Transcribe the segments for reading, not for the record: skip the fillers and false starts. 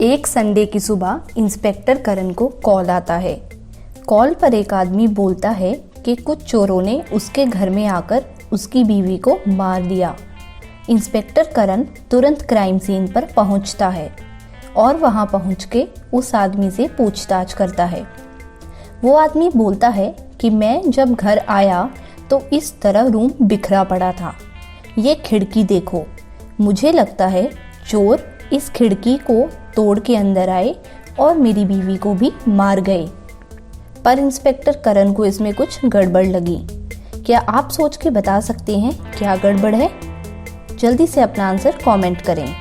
एक संडे की सुबह इंस्पेक्टर करण को कॉल आता है। कॉल पर एक आदमी बोलता है कि कुछ चोरों ने उसके घर में आकर उसकी बीवी को मार दिया। इंस्पेक्टर करण तुरंत क्राइम सीन पर पहुंचता है और वहां पहुंच के उस आदमी से पूछताछ करता है। वो आदमी बोलता है कि मैं जब घर आया तो इस तरह रूम बिखरा पड़ा था। ये खिड़की देखो, मुझे लगता है चोर इस खिड़की को तोड़ के अंदर आए और मेरी बीवी को भी मार गए। पर इंस्पेक्टर करण को इसमें कुछ गड़बड़ लगी। क्या आप सोच के बता सकते हैं क्या गड़बड़ है? जल्दी से अपना आंसर कमेंट करें।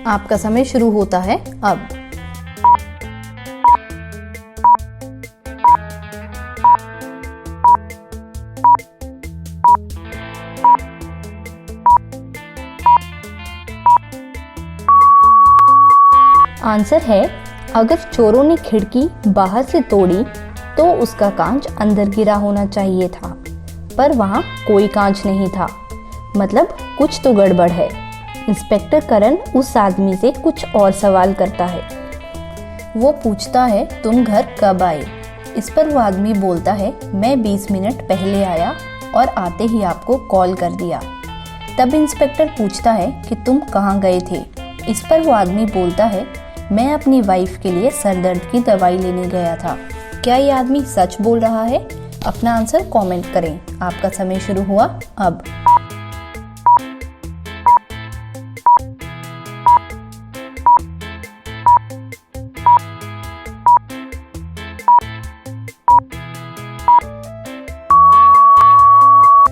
आपका समय शुरू होता है अब। आंसर है, अगर चोरों ने खिड़की बाहर से तोड़ी तो उसका कांच अंदर गिरा होना चाहिए था, पर वहां कोई कांच नहीं था। मतलब कुछ तो गड़बड़ है। इंस्पेक्टर करण उस आदमी से कुछ और सवाल करता है। वो पूछता है, तुम घर कब आए? इस पर वो आदमी बोलता है, मैं 20 मिनट पहले आया और आते ही आपको कॉल कर दिया। तब इंस्पेक्टर पूछता है कि तुम कहाँ गए थे? इस पर वो आदमी बोलता है, मैं अपनी वाइफ के लिए सर दर्द की दवाई लेने गया था। क्या ये आदमी सच बोल रहा है? अपना आंसर कमेंट करें। आपका समय शुरू हुआ अब।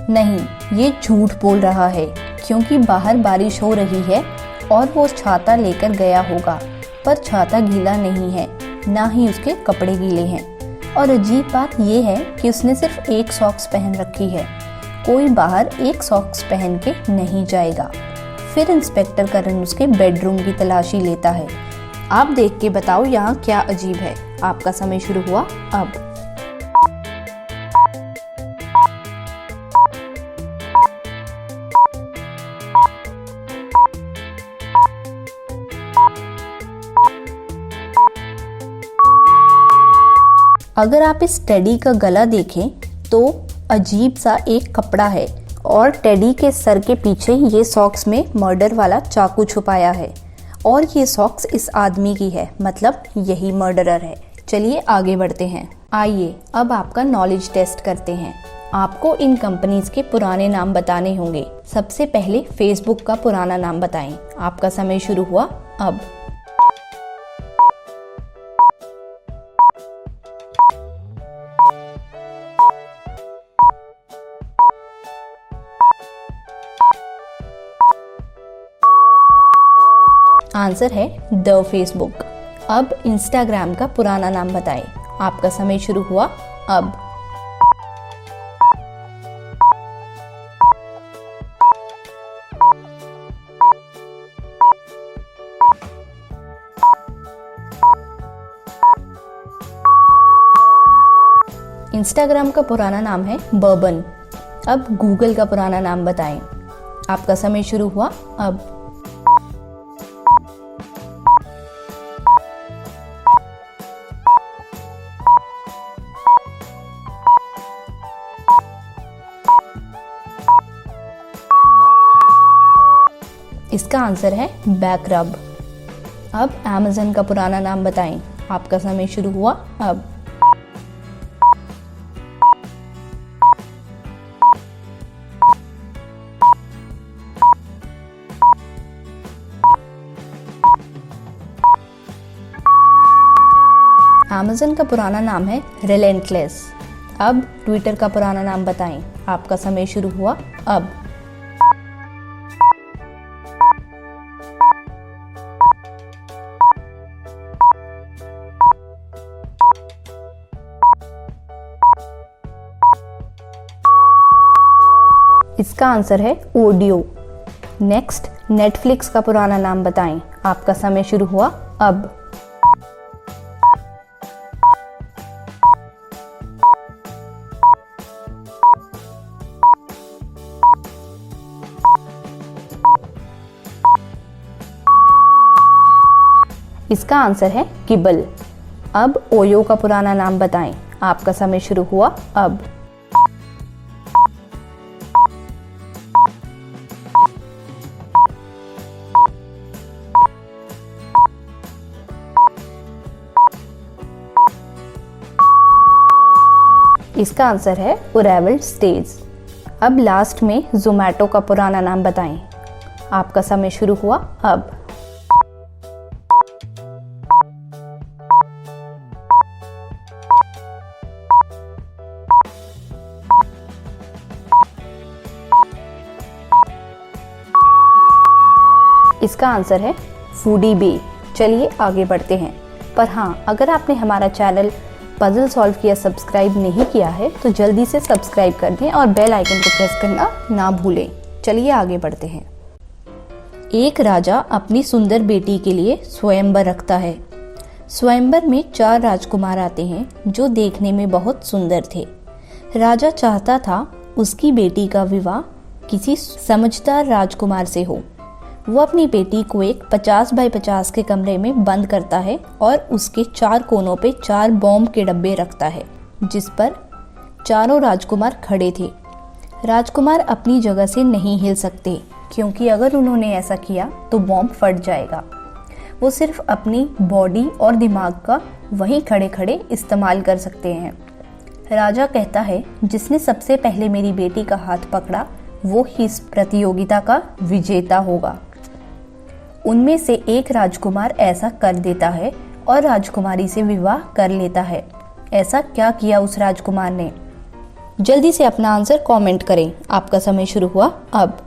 नहीं, ये झूठ बोल रहा है क्योंकि बाहर बारिश हो रही है और वो छाता लेकर गया होगा, पर छाता गीला नहीं है, ना ही उसके कपड़े गीले हैं। और अजीब बात यह है कि उसने सिर्फ एक सॉक्स पहन रखी है। कोई बाहर एक सॉक्स पहन के नहीं जाएगा। फिर इंस्पेक्टर करण उसके बेडरूम की तलाशी लेता है। आप देख के बताओ यहाँ क्या अजीब है। आपका समय शुरू हुआ अब। अगर आप इस टेडी का गला देखें तो अजीब सा एक कपड़ा है और टेडी के सर के पीछे ये सॉक्स में मर्डर वाला चाकू छुपाया है और ये सॉक्स इस आदमी की है, मतलब यही मर्डरर है। चलिए आगे बढ़ते हैं। आइए अब आपका नॉलेज टेस्ट करते हैं। आपको इन कंपनीज के पुराने नाम बताने होंगे। सबसे पहले फेसबुक का पुराना नाम बताएं। आपका समय शुरू हुआ अब। आंसर है द फेसबुक। अब इंस्टाग्राम का पुराना नाम बताएं। आपका समय शुरू हुआ अब। इंस्टाग्राम का पुराना नाम है बर्बन। अब गूगल का पुराना नाम बताएं। आपका समय शुरू हुआ अब। इसका आंसर है बैकरब। अब अमेज़न का पुराना नाम बताएं। आपका समय शुरू हुआ अब। अमेज़न का पुराना नाम है रिलेंटलेस। अब ट्विटर का पुराना नाम बताएं। आपका समय शुरू हुआ अब। इसका आंसर है ऑडियो। नेक्स्ट, नेटफ्लिक्स का पुराना नाम बताएं। आपका समय शुरू हुआ अब। इसका आंसर है किबल। अब ओयो का पुराना नाम बताएं। आपका समय शुरू हुआ अब। इसका आंसर है अराइवल स्टेज। अब लास्ट में ज़ोमैटो का पुराना नाम बताएं। आपका समय शुरू हुआ अब। इसका आंसर है फूडी बे। चलिए आगे बढ़ते हैं। पर हाँ, अगर आपने हमारा चैनल पजल सॉल्व किया सब्सक्राइब नहीं किया है तो जल्दी से सब्सक्राइब कर दें और बेल आइकन को प्रेस करना ना भूलें। चलिए आगे बढ़ते हैं। एक राजा अपनी सुंदर बेटी के लिए स्वयंवर रखता है। स्वयंवर में 4 राजकुमार आते हैं जो देखने में बहुत सुंदर थे। राजा चाहता था उसकी बेटी का विवाह किसी समझदार राजकुमार से हो। वो अपनी बेटी को एक 50 बाय 50 के कमरे में बंद करता है और उसके 4 कोनों पे 4 बॉम्ब के डब्बे रखता है जिस पर चारों राजकुमार खड़े थे। राजकुमार अपनी जगह से नहीं हिल सकते क्योंकि अगर उन्होंने ऐसा किया तो बॉम्ब फट जाएगा। वो सिर्फ अपनी बॉडी और दिमाग का वहीं खड़े खड़े इस्तेमाल कर सकते हैं। राजा कहता है जिसने सबसे पहले मेरी बेटी का हाथ पकड़ा वो ही इस प्रतियोगिता का विजेता होगा। उनमें से एक राजकुमार ऐसा कर देता है और राजकुमारी से विवाह कर लेता है। ऐसा क्या किया उस राजकुमार ने? जल्दी से अपना आंसर कमेंट करें। आपका समय शुरू हुआ अब।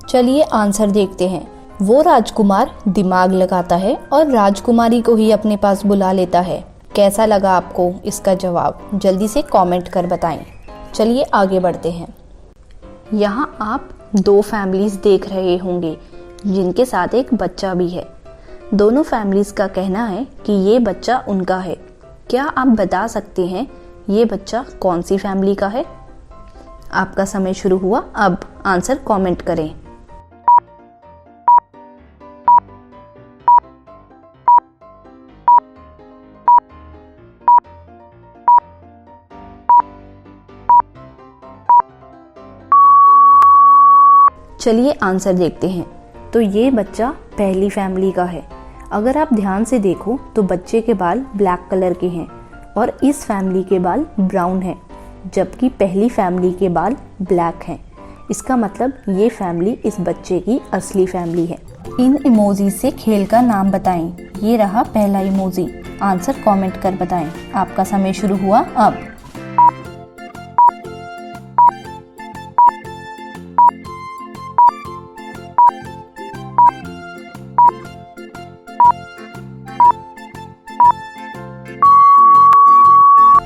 चलिए आंसर देखते हैं। वो राजकुमार दिमाग लगाता है और राजकुमारी को ही अपने पास बुला लेता है। कैसा लगा आपको इसका जवाब? जल्दी से कमेंट कर बताएं। चलिए आगे बढ़ते हैं। यहाँ आप 2 फैमिलीज देख रहे होंगे जिनके साथ एक बच्चा भी है। दोनों फैमिलीज का कहना है कि ये बच्चा उनका है। क्या आप बता सकते हैं ये बच्चा कौन सी फैमिली का है? आपका समय शुरू हुआ अब। आंसर कमेंट करें। चलिए आंसर देखते हैं। तो ये बच्चा पहली फैमिली का है। अगर आप ध्यान से देखो तो बच्चे के बाल ब्लैक कलर के हैं और इस फैमिली के बाल ब्राउन हैं, जबकि पहली फैमिली के बाल ब्लैक हैं। इसका मतलब ये फैमिली इस बच्चे की असली फैमिली है। इन इमोजी से खेल का नाम बताएं। ये रहा पहला इमोजी। आंसर कमेंट कर बताएं। आपका समय शुरू हुआ अब।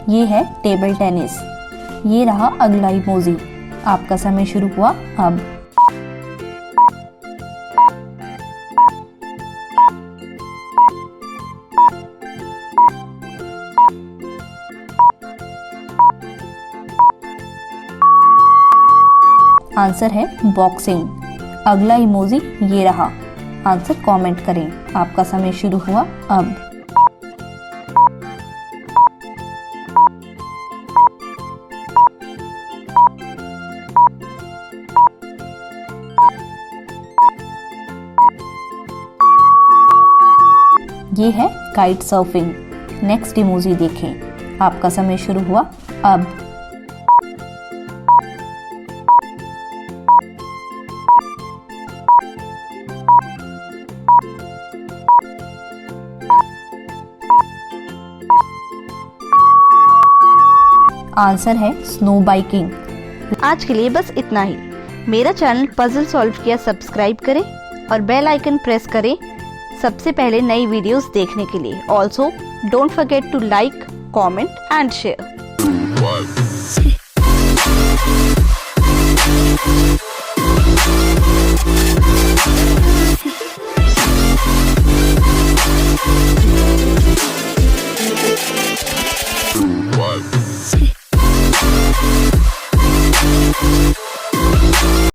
ये है टेबल टेनिस। ये रहा अगला इमोजी। आपका समय शुरू हुआ अब। आंसर है बॉक्सिंग। अगला इमोजी ये रहा। आंसर कमेंट करें। आपका समय शुरू हुआ अब। ये है काइट सर्फिंग। नेक्स्ट इमोजी देखें। आपका समय शुरू हुआ अब। आंसर है स्नो बाइकिंग। आज के लिए बस इतना ही। मेरा चैनल पजल सॉल्व किया सब्सक्राइब करें और बेल आइकन प्रेस करें सबसे पहले नई वीडियोस देखने के लिए। Also don't forget to like, comment and share.